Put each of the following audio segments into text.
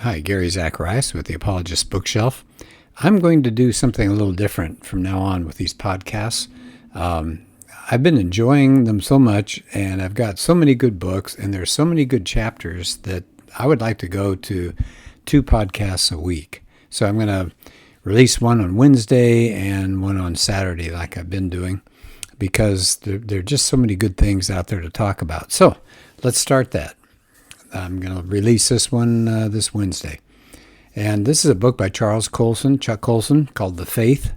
Hi, Gary Zacharias with the Apologist Bookshelf. I'm going to do something a little different from now on with these podcasts. I've been enjoying them so much, and I've got so many good books, and there's so many good chapters that I would like to go to 2 podcasts a week. So I'm going to release one on Wednesday and one on Saturday like I've been doing, because there are just so many good things out there to talk about. So let's start that. I'm going to release this one this Wednesday. And this is a book by Chuck Colson, called The Faith,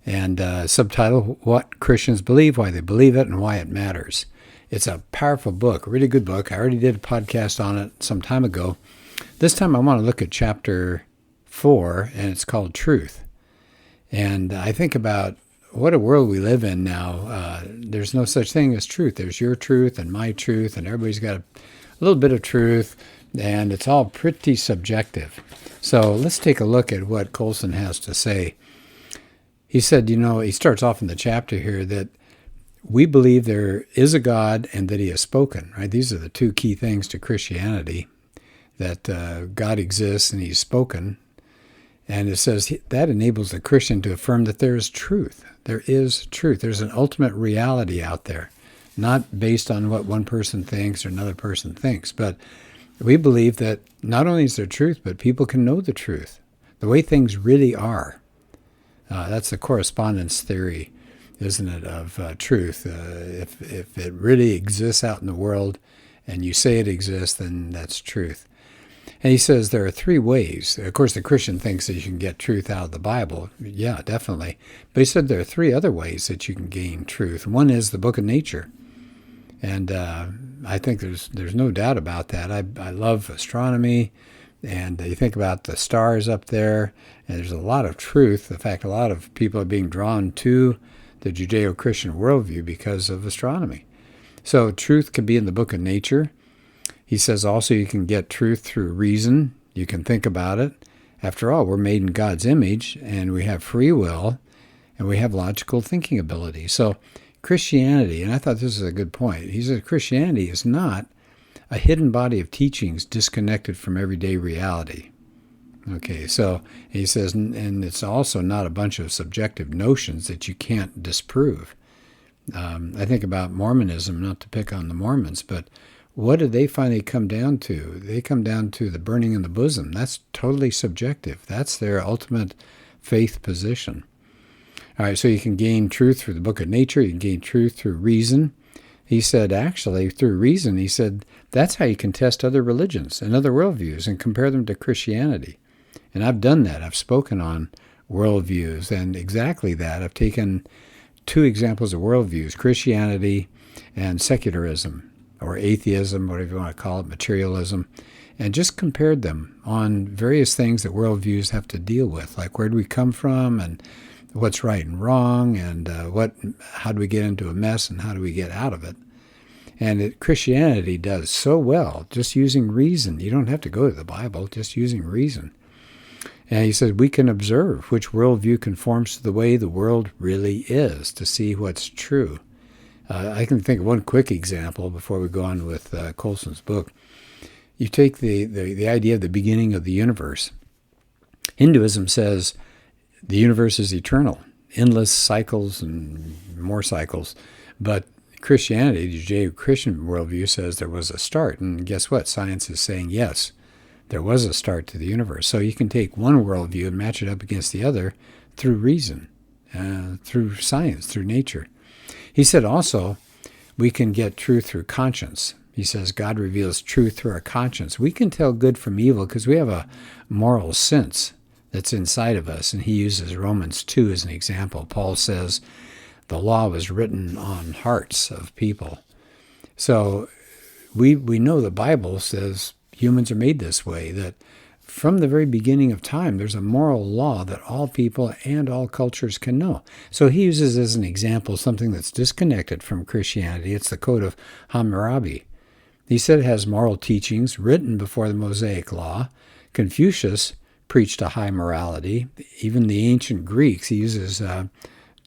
and subtitle, What Christians Believe, Why They Believe It, and Why It Matters. It's a powerful book, a really good book. I already did a podcast on it some time ago. This time I want to look at chapter 4, and it's called Truth. And I think about what a world we live in now. There's no such thing as truth. There's your truth and my truth, and everybody's got a little bit of truth, and it's all pretty subjective. So let's take a look at what Colson has to say. He said, he starts off in the chapter here that we believe there is a God and that he has spoken, right? These are the 2 key things to Christianity, that God exists and he's spoken. And it says that enables the Christian to affirm that there is truth. There is truth. There's an ultimate reality out there, not based on what one person thinks or another person thinks. But we believe that not only is there truth, but people can know the truth, the way things really are. That's the correspondence theory, isn't it, of truth. If it really exists out in the world and you say it exists, then that's truth. And he says there are 3 ways. Of course, the Christian thinks that you can get truth out of the Bible. Yeah, definitely. But he said there are 3 other ways that you can gain truth. One is the book of nature. And I think there's no doubt about that. I love astronomy, and you think about the stars up there, and there's a lot of truth. In fact, a lot of people are being drawn to the Judeo-Christian worldview because of astronomy. So truth can be in the book of nature. He says also you can get truth through reason. You can think about it. After all, we're made in God's image, and we have free will, and we have logical thinking ability. So Christianity, and I thought this is a good point, he said Christianity is not a hidden body of teachings disconnected from everyday reality. Okay, so he says, and it's also not a bunch of subjective notions that you can't disprove. I think about Mormonism, not to pick on the Mormons, but what did they finally come down to? They come down to the burning in the bosom. That's totally subjective. That's their ultimate faith position. All right, so you can gain truth through the book of nature. You can gain truth through reason. He said, actually, through reason, he said, that's how you can test other religions and other worldviews and compare them to Christianity. And I've done that. I've spoken on worldviews, and exactly that. I've taken 2 examples of worldviews, Christianity and secularism, or atheism, whatever you want to call it, materialism, and just compared them on various things that worldviews have to deal with, like where do we come from, and what's right and wrong, and how do we get into a mess, and how do we get out of it. And Christianity does so well, just using reason. You don't have to go to the Bible, just using reason. And he says we can observe which worldview conforms to the way the world really is to see what's true. I can think of one quick example before we go on with Colson's book. You take the idea of the beginning of the universe. Hinduism says the universe is eternal, endless cycles and more cycles. But Christianity, the Judeo-Christian worldview, says there was a start. And guess what? Science is saying, yes, there was a start to the universe. So you can take one worldview and match it up against the other through reason, through science, through nature. He said also we can get truth through conscience. He says God reveals truth through our conscience. We can tell good from evil because we have a moral sense that's inside of us. And he uses Romans 2 as an example. Paul says the law was written on hearts of people. So we know the Bible says humans are made this way, that from the very beginning of time, there's a moral law that all people and all cultures can know. So he uses as an example something that's disconnected from Christianity. It's the Code of Hammurabi. He said it has moral teachings written before the Mosaic Law. Confucius preached a high morality. Even the ancient Greeks, he uses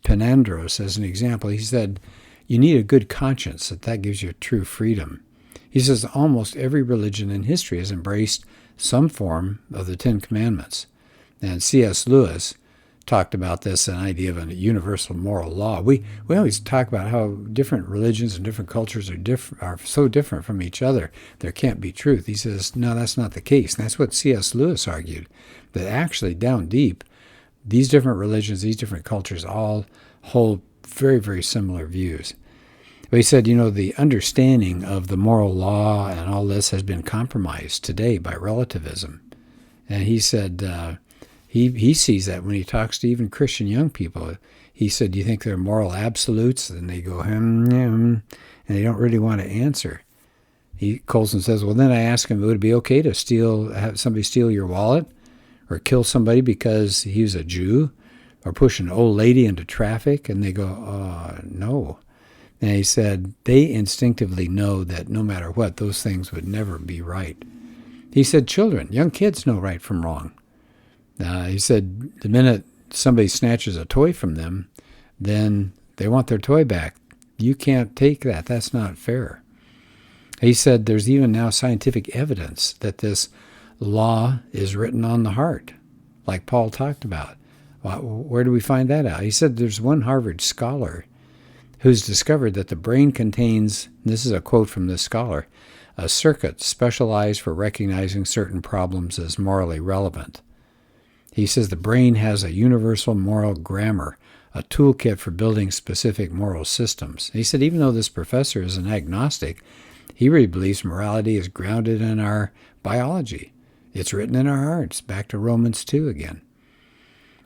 Penandros as an example. He said, you need a good conscience, that gives you true freedom. He says almost every religion in history has embraced some form of the Ten Commandments. And C.S. Lewis talked about this, an idea of a universal moral law. We always talk about how different religions and different cultures are so different from each other. There can't be truth. He says, no, that's not the case. And that's what C.S. Lewis argued, that actually down deep, these different religions, these different cultures all hold very, very similar views. But he said, the understanding of the moral law and all this has been compromised today by relativism. And he said he sees that when he talks to even Christian young people. He said, do you think they're moral absolutes? And they go, and they don't really want to answer. Colson says, well, then I ask him, would it be okay to have somebody steal your wallet or kill somebody because he was a Jew or push an old lady into traffic? And they go, no. And he said, they instinctively know that no matter what, those things would never be right. He said, young kids know right from wrong. He said, the minute somebody snatches a toy from them, then they want their toy back. You can't take that. That's not fair. He said, there's even now scientific evidence that this law is written on the heart, like Paul talked about. Where do we find that out? He said, there's one Harvard scholar who's discovered that the brain contains, this is a quote from this scholar, a circuit specialized for recognizing certain problems as morally relevant. He says the brain has a universal moral grammar, a toolkit for building specific moral systems. He said even though this professor is an agnostic, he really believes morality is grounded in our biology. It's written in our hearts, back to Romans 2 again.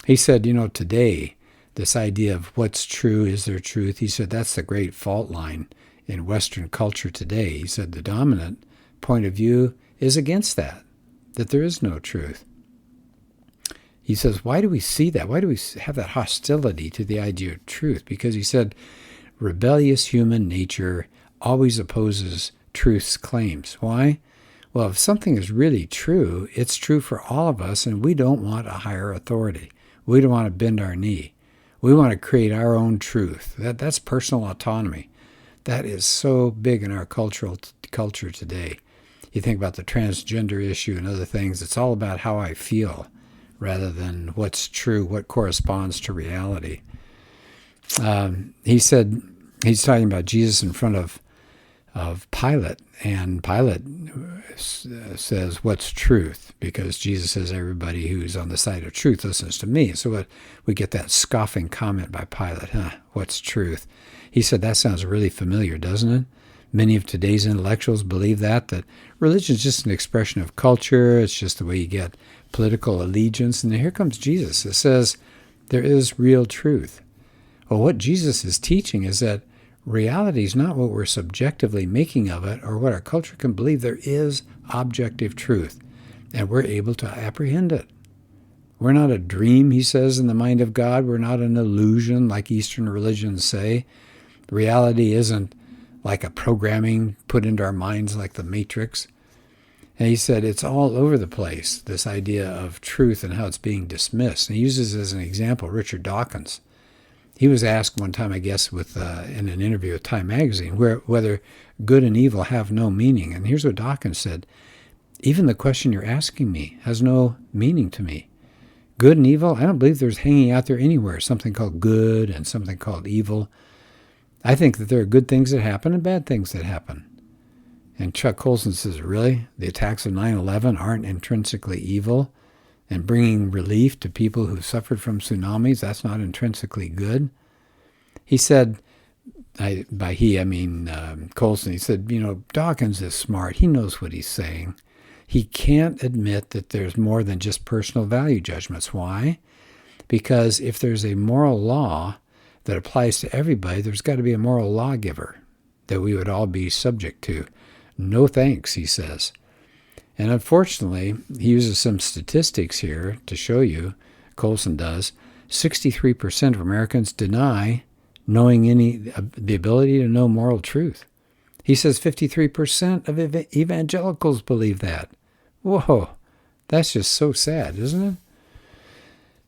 He said, today, this idea of what's true, is there truth? He said that's the great fault line in Western culture today. He said the dominant point of view is against that there is no truth. He says, why do we see that? Why do we have that hostility to the idea of truth? Because he said rebellious human nature always opposes truth's claims. Why? Well, if something is really true, it's true for all of us, and we don't want a higher authority. We don't want to bend our knee. We want to create our own truth. That's personal autonomy. That is so big in our culture today. You think about the transgender issue and other things. It's all about how I feel rather than what's true, what corresponds to reality. He said, he's talking about Jesus in front of Pilate, and Pilate says, what's truth? Because Jesus says, everybody who's on the side of truth listens to me. So we get that scoffing comment by Pilate, what's truth? He said, that sounds really familiar, doesn't it? Many of today's intellectuals believe that religion is just an expression of culture. It's just the way you get political allegiance. And here comes Jesus. It says, there is real truth. Well, what Jesus is teaching is that reality is not what we're subjectively making of it or what our culture can believe. There is objective truth, and we're able to apprehend it. We're not a dream, he says, in the mind of God. We're not an illusion like Eastern religions say. Reality isn't like a programming put into our minds like the Matrix. And he said it's all over the place, this idea of truth and how it's being dismissed. And he uses as an example Richard Dawkins. He was asked one time, I guess, in an interview with Time magazine, whether good and evil have no meaning. And here's what Dawkins said: even the question you're asking me has no meaning to me. Good and evil, I don't believe there's hanging out there anywhere something called good and something called evil. I think that there are good things that happen and bad things that happen. And Chuck Colson says, really? The attacks of 9/11 aren't intrinsically evil? And bringing relief to people who suffered from tsunamis, that's not intrinsically good? He said, by he, I mean Colson, he said, Dawkins is smart. He knows what he's saying. He can't admit that there's more than just personal value judgments. Why? Because if there's a moral law that applies to everybody, there's got to be a moral lawgiver that we would all be subject to. No thanks, he says. And unfortunately, he uses some statistics here to show you, Colson does, 63% of Americans deny knowing the ability to know moral truth. He says 53% of evangelicals believe that. Whoa, that's just so sad, isn't it?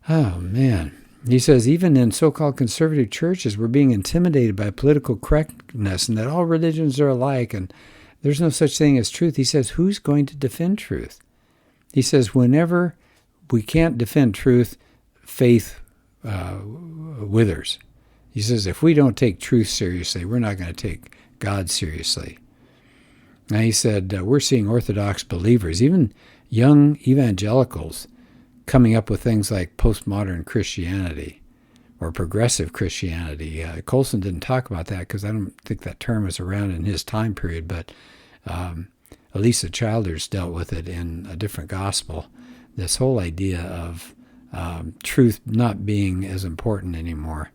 Oh, man. He says even in so-called conservative churches, we're being intimidated by political correctness and that all religions are alike and there's no such thing as truth. He says, who's going to defend truth? He says, whenever we can't defend truth, faith withers. He says, if we don't take truth seriously, we're not going to take God seriously. Now, he said, we're seeing Orthodox believers, even young evangelicals, coming up with things like postmodern Christianity or progressive Christianity. Colson didn't talk about that because I don't think that term was around in his time period, but Elisa Childers dealt with it in a different gospel. This whole idea of truth not being as important anymore.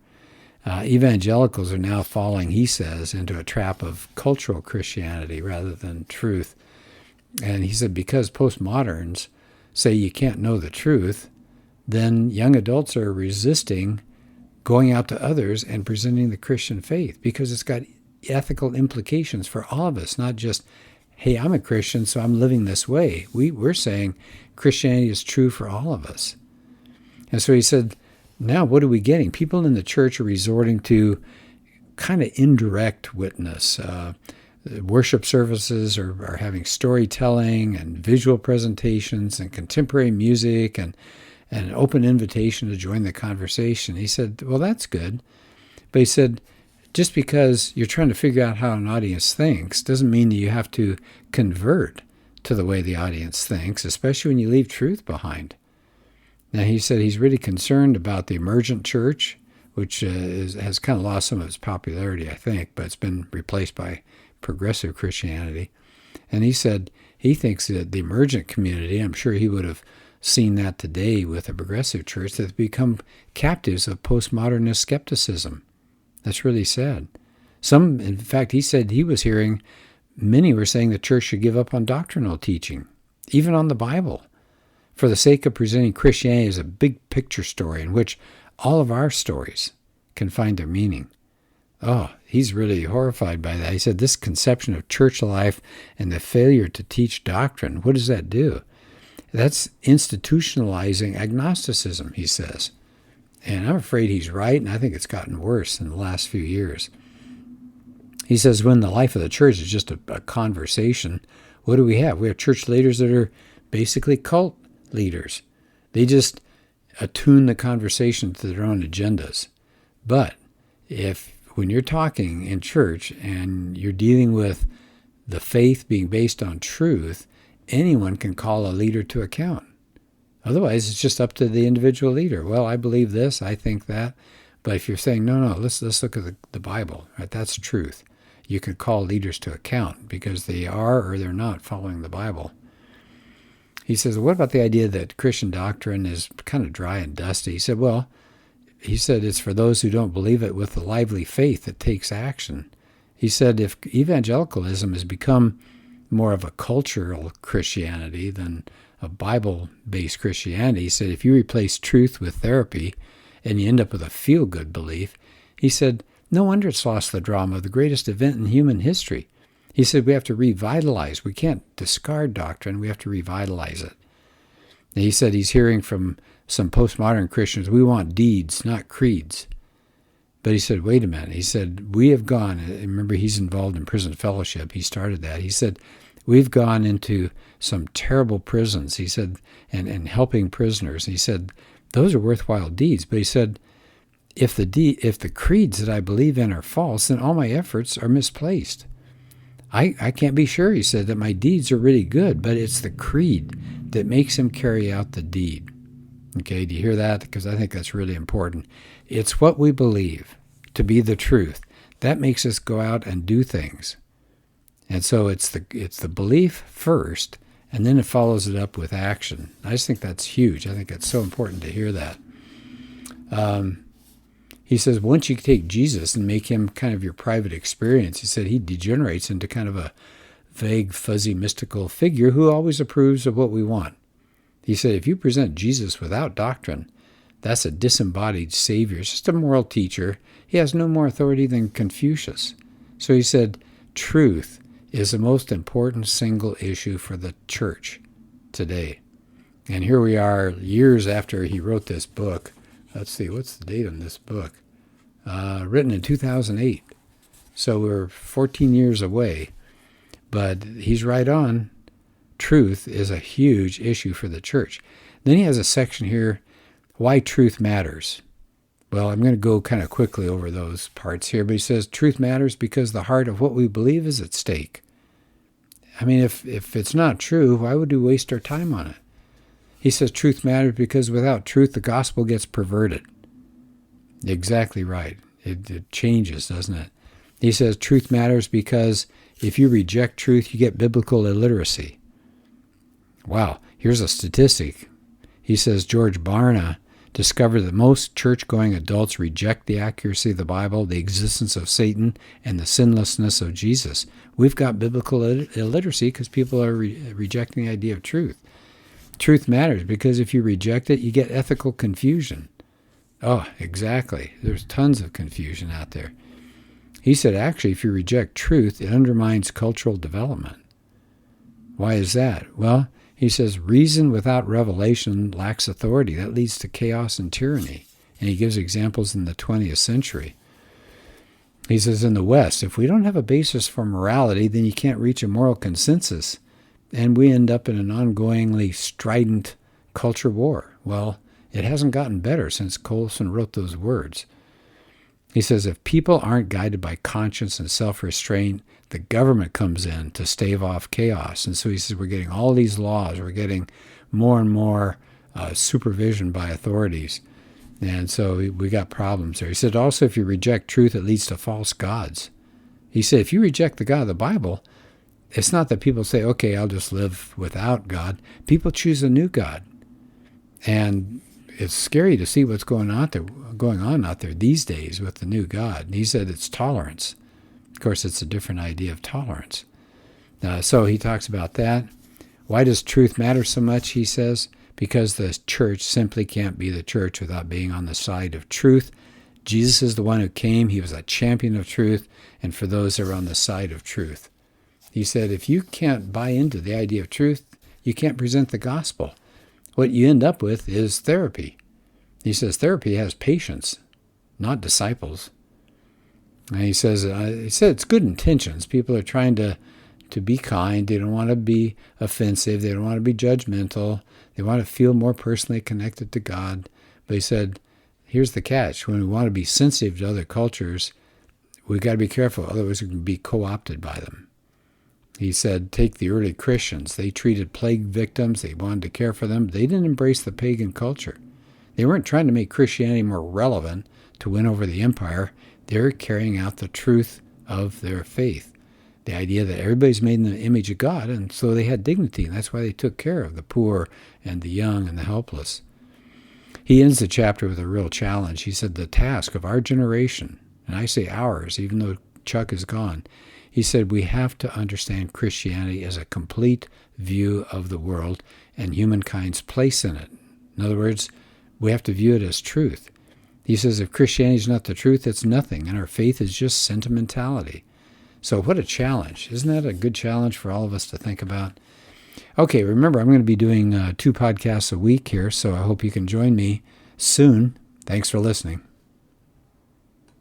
Evangelicals are now falling, he says, into a trap of cultural Christianity rather than truth. And he said because postmoderns say you can't know the truth, then young adults are resisting going out to others and presenting the Christian faith because it's got ethical implications for all of us, not just, hey, I'm a Christian, so I'm living this way. We're saying Christianity is true for all of us. And so he said, now what are we getting? People in the church are resorting to kind of indirect witness. Worship services are having storytelling and visual presentations and contemporary music and an open invitation to join the conversation. He said, well, that's good. But he said, just because you're trying to figure out how an audience thinks doesn't mean that you have to convert to the way the audience thinks, especially when you leave truth behind. Now, he said he's really concerned about the emergent church, which has kind of lost some of its popularity, I think, but it's been replaced by progressive Christianity. And he said he thinks that the emergent community, I'm sure he would have seen that today with the progressive church, that have become captives of postmodernist skepticism. That's really sad. Some, in fact, he said he was hearing many were saying the church should give up on doctrinal teaching, even on the Bible, for the sake of presenting Christianity as a big picture story in which all of our stories can find their meaning. Oh, he's really horrified by that. He said this conception of church life and the failure to teach doctrine, what does that do? That's institutionalizing agnosticism, he says. And I'm afraid he's right, and I think it's gotten worse in the last few years. He says when the life of the church is just a conversation, what do we have? We have church leaders that are basically cult leaders. They just attune the conversation to their own agendas. But when you're talking in church and you're dealing with the faith being based on truth, anyone can call a leader to account. Otherwise, it's just up to the individual leader. Well, I believe this, I think that. But if you're saying, no, let's look at the Bible, right? That's truth. You can call leaders to account because they are or they're not following the Bible. He says, what about the idea that Christian doctrine is kind of dry and dusty? He said, it's for those who don't believe it with the lively faith that takes action. He said, if evangelicalism has become more of a cultural Christianity than a Bible-based Christianity, he said, if you replace truth with therapy and you end up with a feel-good belief, he said, no wonder it's lost the drama of the greatest event in human history. He said we have to revitalize. We can't discard doctrine. We have to revitalize it. And he said he's hearing from some postmodern Christians, we want deeds, not creeds. But he said, wait a minute. He said, we have gone, remember he's involved in prison fellowship. He started that. He said, we've gone into some terrible prisons, he said, and helping prisoners. He said, those are worthwhile deeds. But he said, if the creeds that I believe in are false, then all my efforts are misplaced. I can't be sure, he said, that my deeds are really good, but it's the creed that makes him carry out the deed. Okay, do you hear that? Because I think that's really important. It's what we believe to be the truth. That makes us go out and do things. And so it's the belief first, and then it follows it up with action. I just think that's huge. I think it's so important to hear that. He says, once you take Jesus and make him kind of your private experience, he said he degenerates into kind of a vague, fuzzy, mystical figure who always approves of what we want. He said, if you present Jesus without doctrine, that's a disembodied savior. It's just a moral teacher. He has no more authority than Confucius. So he said, truth is the most important single issue for the church today. And here we are years after he wrote this book. Let's see, what's the date on this book? Written in 2008. So we're 14 years away. But he's right on. Truth is a huge issue for the church. Then he has a section here, why truth matters. Well, I'm going to go kind of quickly over those parts here, but he says truth matters because the heart of what we believe is at stake. I mean, if it's not true, why would we waste our time on it? He says truth matters because without truth, the gospel gets perverted. Exactly right. It changes, doesn't it? He says truth matters because if you reject truth, you get biblical illiteracy. Wow, here's a statistic. He says George Barna discovered that most church-going adults reject the accuracy of the Bible, the existence of Satan, and the sinlessness of Jesus. We've got biblical illiteracy because people are rejecting the idea of truth. Truth matters because if you reject it, you get ethical confusion. Oh, exactly. There's tons of confusion out there. He said, actually, if you reject truth, it undermines cultural development. Why is that? Well, he says, reason without revelation lacks authority. That leads to chaos and tyranny. And he gives examples in the 20th century. He says, in the West, if we don't have a basis for morality, then you can't reach a moral consensus. And we end up in an ongoingly strident culture war. Well, it hasn't gotten better since Colson wrote those words. He says, if people aren't guided by conscience and self-restraint, the government comes in to stave off chaos. And so he says, we're getting all these laws. We're getting more and more supervision by authorities. And so we got problems there. He said, also, if you reject truth, it leads to false gods. He said, if you reject the God of the Bible, it's not that people say, okay, I'll just live without God. People choose a new God. And it's scary to see what's going on out there these days with the new God. And he said it's tolerance. Of course, it's a different idea of tolerance. So he talks about that. Why does truth matter so much, he says? Because the church simply can't be the church without being on the side of truth. Jesus is the one who came. He was a champion of truth, and for those that are on the side of truth. He said, if you can't buy into the idea of truth, you can't present the gospel. What you end up with is therapy. He says therapy has patients, not disciples. And he said it's good intentions. People are trying to be kind. They don't want to be offensive. They don't want to be judgmental. They want to feel more personally connected to God. But he said, here's the catch. When we want to be sensitive to other cultures, we've got to be careful. Otherwise, we can be co-opted by them. He said, take the early Christians. They treated plague victims. They wanted to care for them. They didn't embrace the pagan culture. They weren't trying to make Christianity more relevant to win over the empire. They were carrying out the truth of their faith. The idea that everybody's made in the image of God, and so they had dignity, and that's why they took care of the poor and the young and the helpless. He ends the chapter with a real challenge. He said, the task of our generation, and I say ours, even though Chuck is gone, he said we have to understand Christianity as a complete view of the world and humankind's place in it. In other words, we have to view it as truth. He says if Christianity is not the truth, it's nothing, and our faith is just sentimentality. So what a challenge. Isn't that a good challenge for all of us to think about? Okay, remember, I'm going to be doing 2 podcasts a week here, so I hope you can join me soon. Thanks for listening.